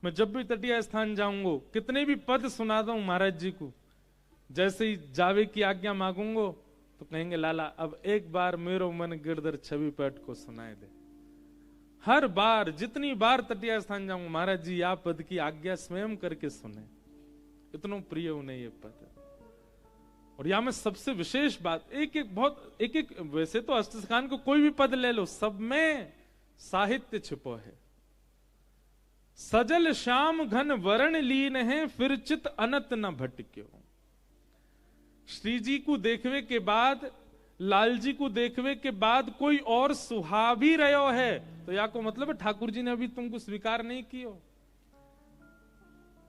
मैं जब भी तटीय स्थान जाऊंगा, कितने भी पद सुना दूं महाराज जी को, जैसे ही जावे की आज्ञा मांगूंगा तो कहेंगे लाला अब एक बार मेरो मन गिरधर छवि पट को सुनाए दे। हर बार जितनी बार तटीय स्थान जाऊंगा, महाराज जी आप पद की आज्ञा स्वयं करके सुने, इतना प्रिय उन्हें ये पद। और यहां में सबसे विशेष बात, एक एक वैसे तो अष्टसिखान को कोई भी पद ले लो, सब में साहित्य छिपो है। सजल श्याम घन वरण लीन है, फिर चित अनत न भटक्यो। श्री जी को देखवे के बाद, लाल जी को देखवे के बाद कोई और सुहा भी रहो है तो या को मतलब ठाकुर जी ने अभी तुमको स्वीकार नहीं कियो,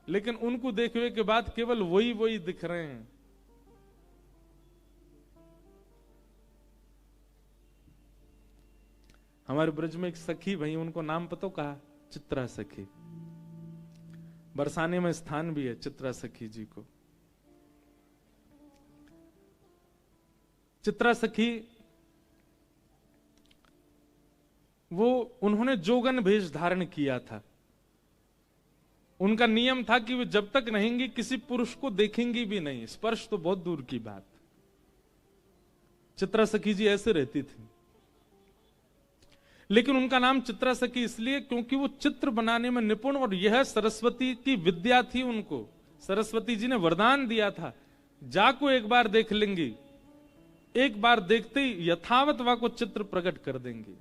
लेकिन उनको देखवे के बाद केवल वही वही दिख रहे हैं। हमारे ब्रज में एक सखी भाई, उनको नाम पता कहा, चित्रा सखी। बरसाने में स्थान भी है चित्रा सखी जी को। चित्रा सखी वो उन्होंने जोगन भेष धारण किया था। उनका नियम था कि वे जब तक रहेंगी किसी पुरुष को देखेंगी भी नहीं, स्पर्श तो बहुत दूर की बात। चित्रा सखी जी ऐसे रहती थी। लेकिन उनका नाम चित्रा सखी इसलिए क्योंकि वो चित्र बनाने में निपुण, और यह सरस्वती की विद्या थी उनको। सरस्वती जी ने वरदान दिया था, जाको एक बार देख लेंगी, एक बार देखते ही यथावत वा को चित्र प्रकट कर देंगी।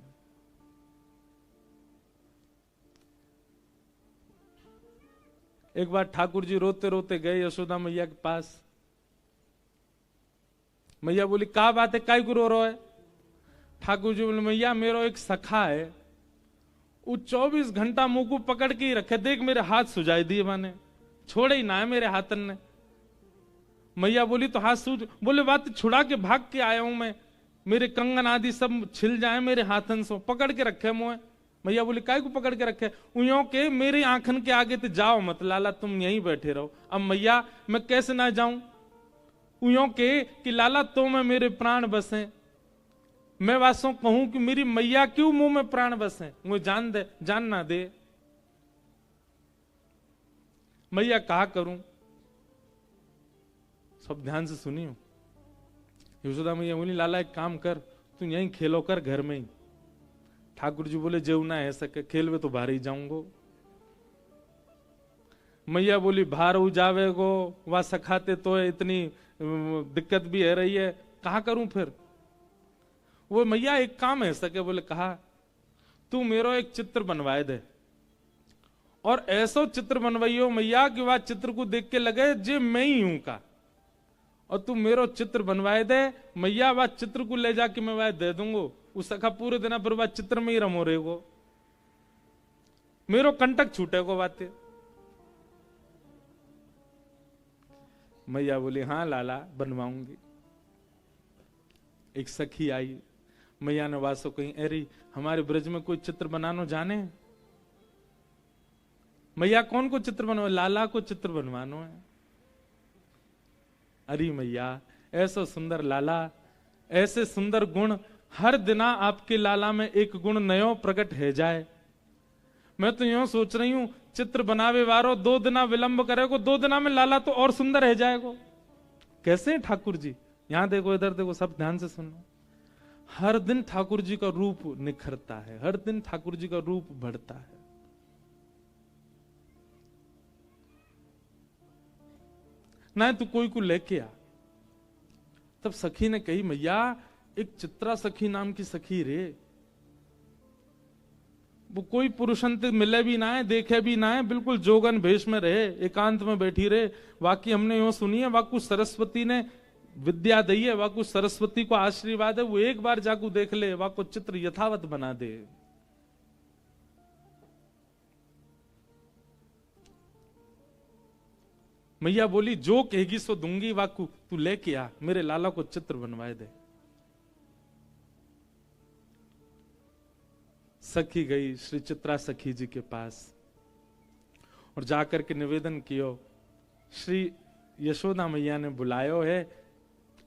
एक बार ठाकुर जी रोते रोते गए यशोदा मैया के पास। मैया बोली क्या बात है, काय को रो रहा है? ठाकुर जी बोले मैया मेरो एक सखा है, वो 24 घंटा मुंह को पकड़ के ही रखे, देख मेरे हाथ सुझाई दिए, माने छोड़े ही ना है मेरे हाथन ने। मैया बोली तो हाथ सूझ, बोले बात छुड़ा के भाग के आया हूं मैं, मेरे कंगन आदि सब छिल जाए मेरे हाथन से, पकड़ के रखे मुझे। मैया बोली काय को पकड़ के रखे? उयों के मेरे आंखन के आगे तो जाओ मत लाला, तुम यहीं बैठे रहो। अब मैया मैं कैसे ना जाऊं? उयों के कि लाला तो मैं मेरे प्राण बसे, मैं वासों कहूं कि मेरी मैया क्यों मुंह में प्राण बसे, मुझे जान दे, जान ना दे। मैया कहा करूं? सब ध्यान से सुनियो। यशोदा मैया बोली लाला एक काम कर, तू यहीं खेलो कर घर में ही। ठाकुर जी बोले जेवना है सके, खेल में तो बाहर ही जाऊंगो। मैया बोली बाहर हो जावे गो, वह सखाते तो इतनी दिक्कत भी है रही है, कहा करूं फिर? वो मैया एक काम है सके, बोले कहा तू मेरो एक चित्र बनवाए दे, और ऐसा चित्र बनवाइयो मैया कि वह चित्र को देख के लगे जे मैं ही हूं का, और तू मेरो चित्र बनवाए दे मैया, वह चित्र को ले जाके मैं वह दे दूंगो। उस सखा पूरे दिन पर वह चित्र में ही रमो रहेगो, मेरो कंटक छूटेगो बातें। मैया बोली हाँ लाला बनवाऊंगी। एक सखी आई, मैया ने वासो कहीं अरे हमारे ब्रज में कोई चित्र बनानो जाने? मैया कौन को चित्र बनवा? लाला को चित्र बनवानो है। अरे मैया ऐसा सुंदर लाला, ऐसे सुंर गुण, हर दिना आपके लाला में एक गुण नयो प्रकट है जाए। मैं तो यूं सोच रही हूं चित्र बनावे वारो 2 दिना विलंब करेगो, 2 दिना में लाला तो और सुंदर है जाएगो। कैसे हैं ठाकुर जी? यहां देखो, इधर देखो, सब ध्यान से सुनो। हर दिन ठाकुर जी का रूप निखरता है, हर दिन ठाकुर जी का रूप बढ़ता है। ना तू कोई को लेके आ। तब सखी ने कही मैया एक चित्रा सखी नाम की सखी रे, वो कोई पुरुषंत मिले भी ना है, देखे भी ना है, बिल्कुल जोगन भेष में रहे, एकांत में बैठी रहे। वाकई हमने यूं सुनी है, वाकु सरस्वती ने विद्या दी है, वाकु सरस्वती को आशीर्वाद है, वो एक बार जाकू देख ले, वाकु चित्र यथावत बना दे। मैया बोली जो कहेगी सो दूंगी, वाकू तू लेके आ, मेरे लाला को चित्र बनवाए दे। सखी गई श्री चित्रा सखी जी के पास और जाकर के निवेदन कियो, श्री यशोदा मैया ने बुलायो है,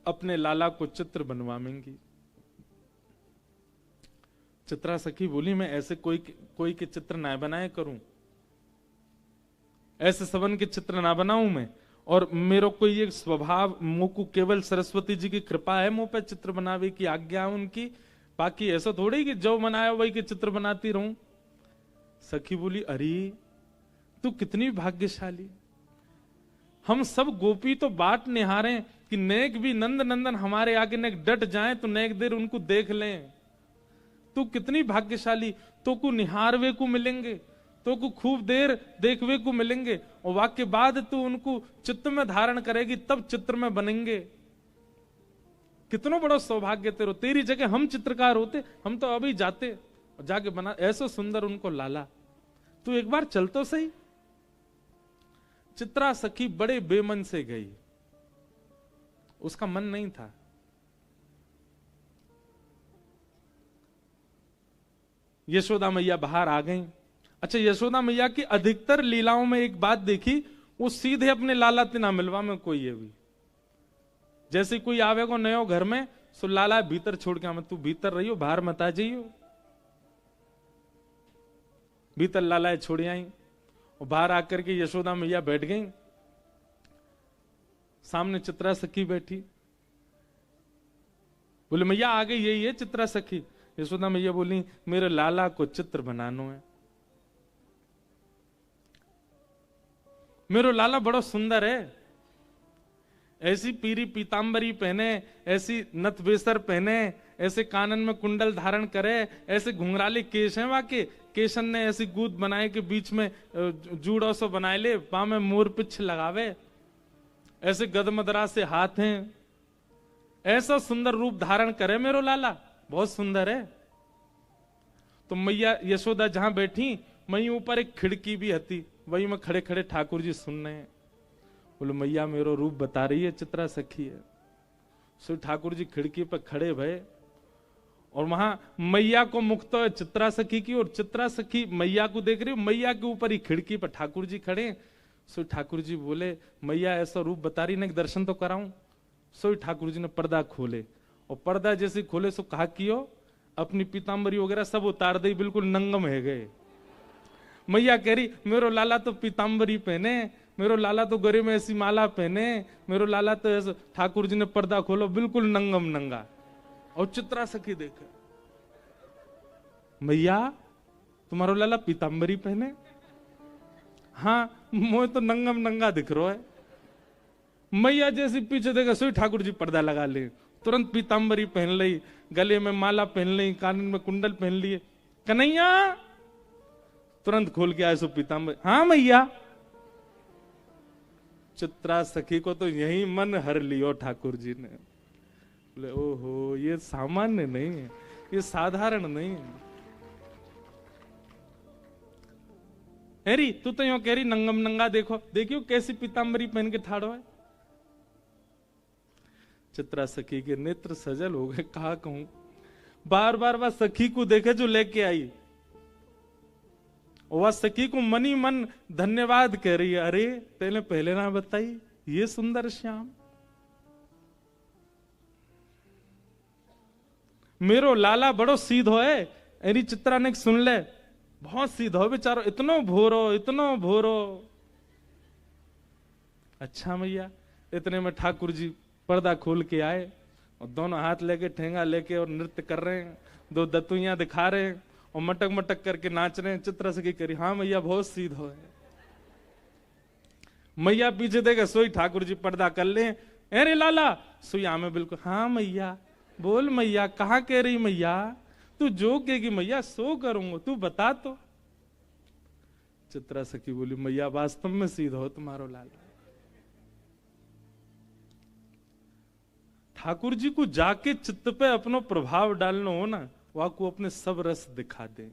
अपने लाला को चित्र बनवाएंगी। चित्रा सखी बोली मैं ऐसे कोई के चित्र ना बनाए करूं, ऐसे सबन के चित्र ना बनाऊं मैं। और मेरे को ये स्वभाव, मोकू केवल सरस्वती जी की कृपा है मुंह पे चित्र बनावे की, आज्ञा उनकी, बाकी ऐसा थोड़ी कि जो बनाया वही के चित्र बनाती रहूं। सखी बोली, अरे तू कितनी भाग्यशाली, हम सब गोपी तो बाट निहारे कि नेक भी नंद नंदन हमारे आगे नेक डट जाए तो नेक देर उनको देख लें। तू कितनी भाग्यशाली, तो को निहारवे को मिलेंगे, तो को खूब देर देखवे को मिलेंगे, और वाक्य बाद तू उनको चित्त में धारण करेगी तब चित्र में बनेंगे। कितना बड़ा सौभाग्य तेरो, तेरी जगह हम चित्रकार होते, हम तो अभी जाते और जाके बना ऐसा सुंदर उनको लाला। तू एक बार चल तो सही। चित्रा सखी बड़े बेमन से गई, उसका मन नहीं था। यशोदा मैया बाहर आ गई। अच्छा, यशोदा मैया की अधिकतर लीलाओं में एक बात देखी, वो सीधे अपने लाला तिना मिलवा में कोई है भी। जैसे कोई आवेगो नयो घर में, सो लाला भीतर छोड़ के आवे, तू भीतर रहियो बाहर मत आ जाइयो। भीतर लाला छोड़ आई और बाहर आकर के यशोदा मैया बैठ गई। सामने चित्रा सखी बैठी। बोले मैया आ गई, यही है चित्रा सखी। यशोदा मैया बोली, मेरे लाला को चित्र बनानो है। मेरो लाला बड़ा सुंदर है, ऐसी पीरी पीतांबरी पहने, ऐसी नथ बेसर पहने, ऐसे कानन में कुंडल धारण करे, ऐसे घुंघराले केश हैं वाके, केशन ने ऐसी गूद बनाए के बीच में जूड़ो सो बनाए ले, पांव में मोर पिछ लगावे, ऐसे गदमदरा से हाथ हैं, ऐसा सुंदर रूप धारण करे मेरो लाला, बहुत सुंदर है। तो मैया यशोदा जहां बैठी, वहीं ऊपर एक खिड़की भी हती, वहीं में खड़े खड़े ठाकुर जी सुन रहे हैं। बोले मैया मेरो रूप बता रही है, चित्रा सखी है। सो ठाकुर जी खिड़की पर खड़े भये और वहां मैया को मुख तो है चित्रा सखी की, और चित्रा सखी मैया को देख रही, मैया के ऊपर ही खिड़की पर ठाकुर जी खड़े। सो ठाकुर जी बोले, मैया ऐसा रूप बता रही ना, दर्शन तो कराऊं। सो ठाकुर जी ने पर्दा खोले, और पर्दा जैसे खोले सो कहा कियो, अपनी पीतांबरी वगैरह सब उतार दी, बिल्कुल नंगम है गए। मैया कह रही, मेरो लाला तो पीतांबरी पहने, मेरो लाला तो गले में ऐसी माला पहने, मेरो लाला तो ऐसा। ठाकुर जी ने पर्दा खोलो, बिल्कुल नंगम नंगा। और चित्रा सखी देखे, मैया तुम्हारो लाला पीतांबरी पहने? हाँ, मोह तो नंगम नंगा दिख रहा है। मैया जैसी पीछे देखा, सोई ठाकुर जी पर्दा लगा ले, तुरंत पीतांबरी पहन ली, गले में माला पहन ली, कानन में कुंडल पहन लिए। कन्हैया तुरंत खोल के आए सो पीतांबरी। हाँ मैया। चित्रा सखी को तो यही मन हर लियो ठाकुर जी ने। बोले ओहो, ये सामान्य नहीं है, ये साधारण नहीं है। हेरी तू तो यूं कह रही नंगम नंगा, देखो देखियो कैसी पीतांबरी पहन के ठाड़ो है। चित्रा सखी के नेत्र सजल हो गए, कहा कहूं। बार बार वह सखी को देखे जो लेके आई, वह सखी को मनी मन धन्यवाद कह रही है। अरे तेने पहले ना बताई, ये सुंदर श्याम मेरो लाला बड़ो सीधो है। एरी चित्रा ने सुन ले, बहुत सीधो बेचारो, इतनो भोरो इतनो भोरो। अच्छा मैया। इतने में ठाकुर जी पर्दा खोल के आए और दोनों हाथ लेके ठेंगा लेके और नृत्य कर रहे हैं, दो दतुइयां दिखा रहे हैं और मटक मटक करके नाच रहे हैं। चित्रा सखी करी, हाँ मैया बहुत सीधो है। मैया पीछे देगा, सोई ठाकुर जी पर्दा कर ले, अरे लाला सोई आमे बिल्कुल। हाँ मैया, बोल मैया, कहाँ कह रही मैया? तू जो कहेगी मैया सो करूंगा, तू बता तो। चित्रा सखी बोली, मैया वास्तव में सीधा हो तुम्हारो लाला। ठाकुर जी को जाके चित्त पे अपनो प्रभाव डालना हो ना, वह को अपने सब रस दिखा दे।